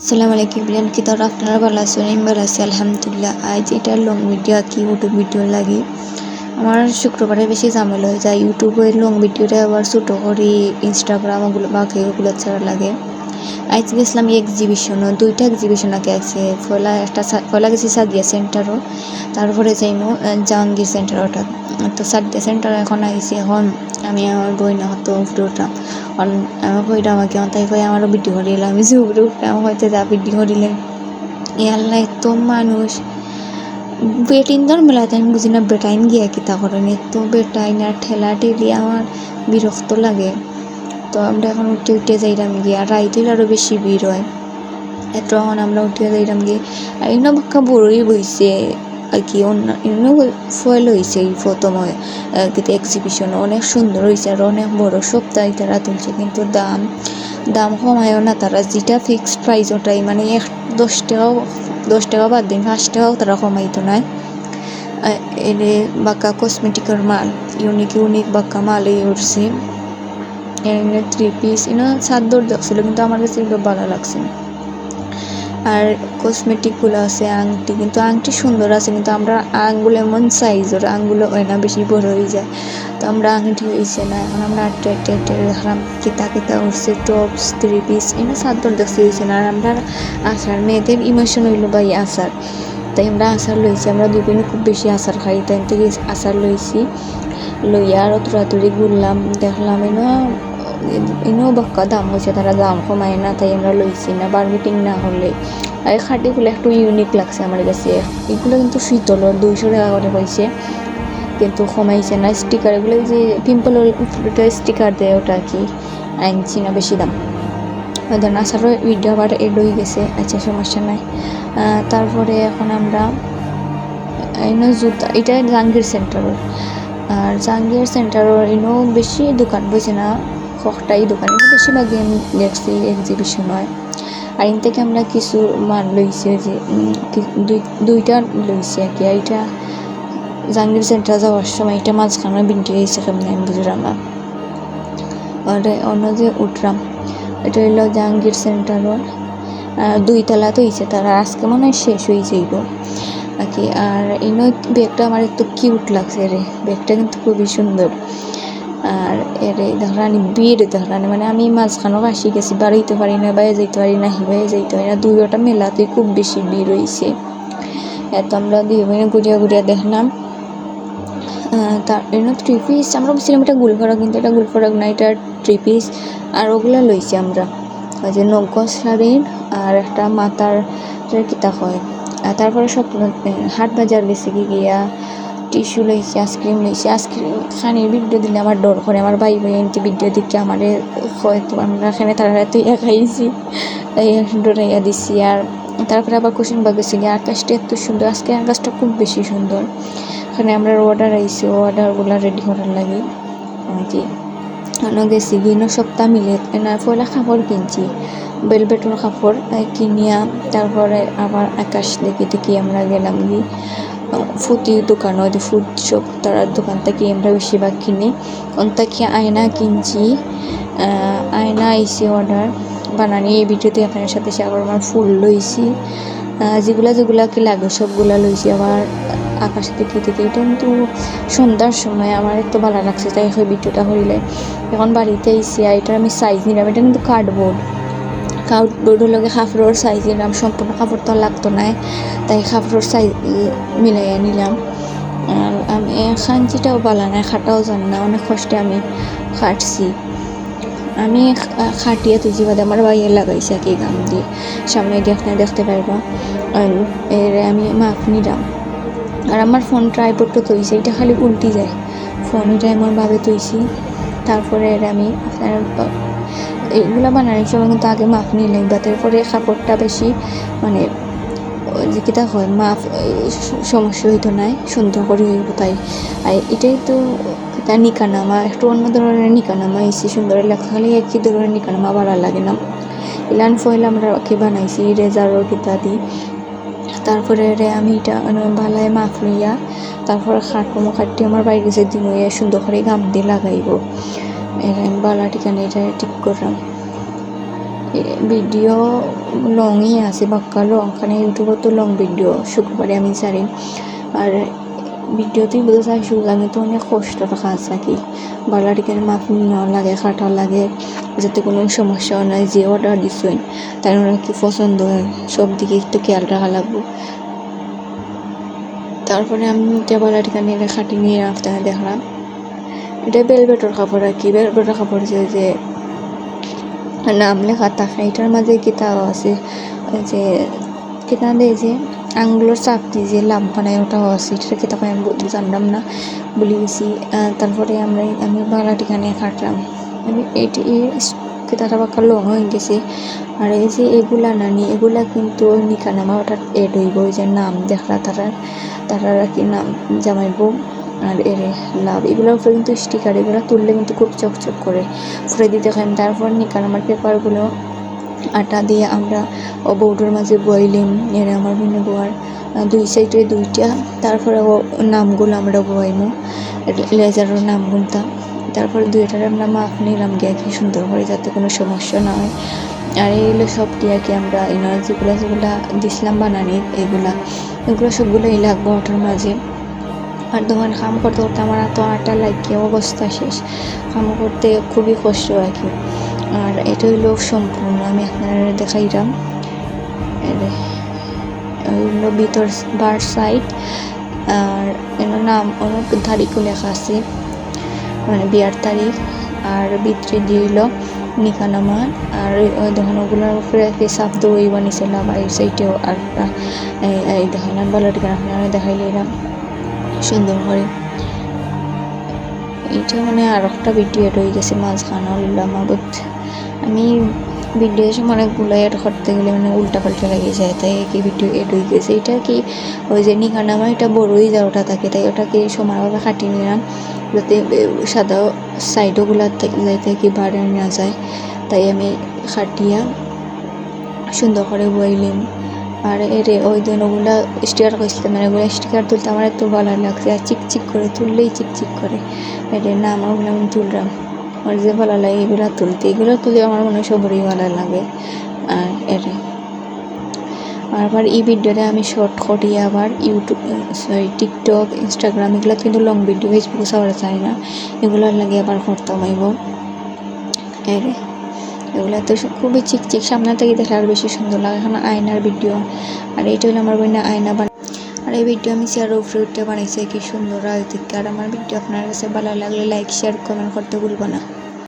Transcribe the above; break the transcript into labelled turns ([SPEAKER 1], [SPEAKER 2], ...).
[SPEAKER 1] আসসালামু আলাইকুম বিয়ান কি তোর আপনারা ভালো আছেন আমি ভালো আছি আলহামদুলিল্লাহ। আজ এটা লং ভিডিও কি ইউটিউব ভিডিও লাগি আমার শুক্রবারে বেশি ঝামেলা হয়ে যায় ইউটিউবের লং ভিডিওটা আবার ছোটো করে ইনস্টাগ্রাম ওগুলো বাকি ওগুলো ছাড়া লাগে। আজ গেছিলাম এক্সিবিশনও দুইটা এক্সিবিশন আগে আছে পয়লা গেছি সাদিয়া সেন্টারও তারপরে যাইমু জাহাঙ্গীর সেন্টার ওটা তো সাদিয়া সেন্টার এখন আইছি এখন আমি আমার বই না হতো উপরে উঠলাম আমার বইটা আমাকে তাই কই আমারও ভিডিও করিলাম আমি যে উপরে উঠলাম হয়তো যা ভিডিও করিলেন ইয়াল্লা এত মানুষ বেটিনদের মেলাতে আমি বুঝি না বেটাইন গিয়া কিতা করেন এত বেটাইন আর ঠেলা ঠেলি আমার বিরক্ত লাগে। তো আমরা এখন উঠে উঠে যাইলাম গিয়ে আর রাইতে আরও বেশি ভিড় হয় এখন আমরা উঠে যাইলাম গিয়ে আর এনে বাক্কা বড়ই বইছে আর কি অন্য এমনি ফয়েল হয়েছে এই প্রথম কিন্তু এক্সিবিশন অনেক সুন্দর হয়েছে আর অনেক বড় সপ্তাহে তারা তুলছে কিন্তু দাম কমায়ও না তারা যেটা ফিক্সড প্রাইস ওটাই মানে 10 টাকা বাদ দিন 5 টাকাও তারা কমাইতো না। এনে বাক্কা কসমেটিকের মাল ইউনিক বাক্কা মালই উঠছে এনে 3 পিস এনে চাদর দেখছিল কিন্তু আমার কাছে এগুলো ভালো লাগছে আর কসমেটিকগুলো আছে আংটি কিন্তু আংটি সুন্দর আছে কিন্তু আমরা আঙ্গুল এমন সাইজের আঙ্গুল হয় না বেশি বড় হয়ে যায় তো আমরা আংটি হয়েছে না এখন আমরা আটটা দেখলাম কিতা উঠছে টপস 3 পিস এনে চাদর দেখছি হয়েছে না আর আমরা আচার মেয়েদের ইমোশন হইলো ভাই আচার তাই আমরা আচার লইছি আমরা দুজনে খুব বেশি আচার খাই তাই থেকে আচার লইয়া আর তুরাতুরি ঘুরলাম দেখলাম এনেও বাক্কা দাম হয়েছে তারা দাম কমায় না তাই আমরা লইছি না বার্গেটিং না হলে আর খাটিগুলো একটু ইউনিক লাগছে আমার কাছে এগুলো কিন্তু শীতলর 200 টাকা করে হয়েছে কিন্তু কমাইছে না স্টিকার এগুলো যে পিম্পল স্টিকার দেয় ওটা কি আনছি না বেশি দাম ধরেন আসারও ভিডিও আবার এড হয়ে গেছে আচ্ছা সমস্যা নাই। তারপরে এখন আমরা জুতা এটা জাহাঙ্গীর সেন্টারও আর জাহাঙ্গীর সেন্টারও এনেও বেশি দোকান বসে না কটাই দোকান বেশিরভাগই আমি দেখছি এক্সিবিশন হয় আর এন থেকে আমরা কিছু মাল লইছি যে দুইটা লইছি আর কি আর এটা জাহাঙ্গীর সেন্টার যাওয়ার সময় এটা মাঝখানে বিনটি হয়েছে কেমন আমি বুঝলাম না আর অন্য যে উঠলাম এটা হইলো জাহাঙ্গীর সেন্টারও 2 তলা তো হয়েছে তারা আজকে মনে হয় শেষ হয়ে যাইব আর কি আর এনে ব্যাগটা আমার একটু কিউট লাগছে রে ব্যাগটা কিন্তু খুবই সুন্দর আর এর দেখলানি ভিড় দেখলানি মানে আমি মাঝখানেও আসি গেছি বাড়াইতে পারি না বাইরে যাইতে পারি না হিবাই যাইতে পারি না দুইটা মেলাতে খুব বেশি ভিড় হয়েছে এত আমরা দুই ঘুরিয়া দেখলাম তার এনে 3 পিস আমরা বলছিলাম এটা গুলফরাক কিন্তু এটা গুলফরাক না এটা 3 পিস আর ওগুলো লইছি আমরা ওই যে নগজ শাড়ির আর একটা মাথার কিতা হয় আর তারপরে সব হাট বাজার গেছে গিয়া টিস্যু লইছি আইসক্রিম লইছি আইসক্রিম খানির ভিডিও দিলে আমার ডর করে আমার ভাই এনটি ভিডিও দিকে আমারে হয়তো আমরা এখানে তারা তুই খাইছি এই ডরাইয়া দিছি আর তারপরে আবার কুসুমবাগ গেছি আকাশটা এত সুন্দর আজকে আকাশটা খুব বেশি সুন্দর এখানে আমরা অর্ডার আইছি অর্ডারগুলো রেডি করার লাগে কি গেছি গিয়ে সপ্তাহ মিলে পয়লা কাপড় কিনছি বেলভেটের কাপড় কিনিয়া তারপরে আবার আকাশ দেখি আমরা গেলাম গিয়ে ফুটির দোকান ওই ফুড শপ তার দোকান থেকে আমরা বেশিরভাগ কিনি ওন থেকে আয়না কিনছি আয়না আইসি অর্ডার বানানি এই ভিডিওতে আপনার সাথে শেয়ার করব আমার ফুল লইছি যেগুলা কি লাগে সবগুলা লইছি আবার আকাশ থেকে এটা কিন্তু সন্ধ্যার সময় আমার একটু ভালো লাগছে তাই ওই ভিডিওটা হইলে এখন বাড়িতে আইসি এটা আমি সাইজ নিলাম এটা কিন্তু কার্ডবোর্ডের লগে কাপড়ের সাইজ নিলাম সম্পূর্ণ কাপড় তো লাগতো না তাই কাপড়ের সাইজ মিলাইয়া নিলাম আর আমি খাঞ্চিটাও ভালো না খাটাও জানি না অনেক কষ্টে আমি খাটছি আমি খাটিয়ে তুই বাদে আমার বাইরে লাগাইছি আর কি গাম দিয়ে সামনে দেখতে পারবা এর আমি মাপ নিলাম আর আমার ফোন ট্রাইপডটা তৈছে এটা খালি উল্টি যায় ফোন এটা এমনভাবে তৈছি তারপরে এর আমি আপনার এগুলো বানানোর সময় কিন্তু আগে মাপ নিলে তারপরে কাপড়টা বেশি মানে যে কিতা হয় মাপ সমস্যা হইতো নাই সুন্দর করে হইব তাই আর এটাই তো তার নিকানামা একটু অন্য ধরনের নিকানামা এসে সুন্দর লাগছে খালি একই ধরনের নিকানামা ভালো লাগে না ইলান ফয়েল আমরা কি বানাইছি রেজারও কিতা দিই তারপরে আমি এটা ভালায় মাপ লইয়া তারপরে খাটি আমার বাইরে গেছে দিন হইয়া সুন্দর করে গাম দিয়ে লাগাইব এর বালা ঠিকানা এটা ঠিক করলাম ভিডিও লংই আছে বাক্কা লং, কারণ ইউটিউবে তো লং ভিডিও শুক্রবারে আমি ছাড়ি। আর ভিডিওতেই বোঝা যায় শুরু আগে তো অনেক কষ্ট রাখা আছে কি বালাটিকের মাপ নেওয়া লাগে, খাটা লাগে, যাতে কোনো সমস্যা নাই। যে অর্ডার দিচ্ছেন তাই ওরা কি পছন্দ হয় সব দিকে একটু খেয়াল রাখা লাগবে। তারপরে আমি বালাটিকা নিয়ে খাটি নিয়ে আপনাকে দেখলাম এটা বেলবেটর কাপড় আর কি। বেলবেটর কাপড় যে নাম লেখা থাকে, এটার মাঝে কিতাব আছে যে কিতাব দেয় যে আঙ্গুলের চাপ দিয়ে যে লাভ বানায় ওটাও আছে। এটা কিতাব আমি জানলাম না, বলে গেছি। তারপরে আমি বালাটিকা নিয়ে কাটলাম। আমি এই কিতাবটা বাক্কা লং হয়ে গেছে। আর এই যে এগুলা নানি এগুলা কিন্তু নিকানামা ওটা এড হইব, ওই যে নাম দেখলা তারা কি নাম জামাইব আর এর লাভ এগুলোর উপরে কিন্তু স্টিকার, এগুলো তুললে কিন্তু খুব চকচক করে ফুটে দিতে খাই। তারপর নিকানামার পেপারগুলো আটা দিয়ে আমরা বোর্ডের মাঝে বইলিম, এর আমার ভিন্ন বোয়ার দুই সাইডে দুইটা। তারপরে নামগুলো আমরা বইমো লেজারের নামগুলতা। তারপরে দুইটার আমরা মাপ নিলাম গিয়ে কি সুন্দর করে, যাতে কোনো সমস্যা না হয়। আর এইগুলো সব দিয়ে কি আমরা এনার যেগুলো দিছিলাম বানানি এগুলো সবগুলোই লাগবো ওটার মাঝে। আর দোকান কাম করতে করতে আমার এত আটা লাগিয়ে অবস্থা শেষ, কাম করতে খুবই কষ্ট আর কি। আর এটা হইলো সম্পূর্ণ আমি আপনারা দেখাইলাম। হইলো ভিতর বার সাইড, আর এর নাম অনেক তারিখও লেখা আছে, মানে বিয়ার তারিখ। আর ভিতরে দিল নিকানামা। আর ওই দোকানগুলোর উপরে পেশাব দই বানিয়েছিলাম এই সাইডেও। আর এই দোকানের বালাটিকা আপনারা দেখাইলাম সুন্দর করে। এটা মানে আর একটা ভিডিও এড হয়ে গেছে মাঝখানে মাবুত। আমি ভিডিও সময় অনেকগুলো এড করতে গেলে মানে উল্টা পাল্টা লেগে যায়, তাই কি ভিডিও এড হয়ে গেছে। এটা কি ওই যে নিকানামা এটা বড়ই যায় ওটা থাকে, তাই ওটাকে সমানভাবে কাটিয়ে নিলাম যাতে সাদা সাইডগুলো যাইতে কি বাড়ে না যায়, তাই আমি কাটিয়া সুন্দর করে বইলিম। আর এর ওই দিন ওগুলা স্টিকার করছিলাম, মানে ওগুলো স্টিকার তুলতে আমার এত ভালো লাগছে, আর চিকচিক করে তুললেই চিকচিক করে। এটা না আমার ওগুলো আমি তুললাম, আমার যে ভালো লাগে এগুলো তুলে আমার মনে হয় সবারই ভালো লাগে। আর এটা আবার এই ভিডিওটা আমি শর্ট করিয়ে আবার ইউটিউব টিকটক ইনস্টাগ্রাম এগুলো কিন্তু লং ভিডিও ফেসবুকে সবার চাই না, এগুলোর লাগে আবার করতাম আইব। এগুলো তো খুবই চিকচিক, সামনে থেকে দেখলে আর বেশি সুন্দর লাগে। এখন আয়নার ভিডিও, আর এইটা হলো আমার বোন আয়না আর এই ভিডিও আমি চেয়ারের উপরে উঠে বানাইছি কি সুন্দর আয় থেকে। আর আমার ভিডিও আপনার কাছে ভালো লাগলে লাইক শেয়ার কমেন্ট করতে ভুলবো না।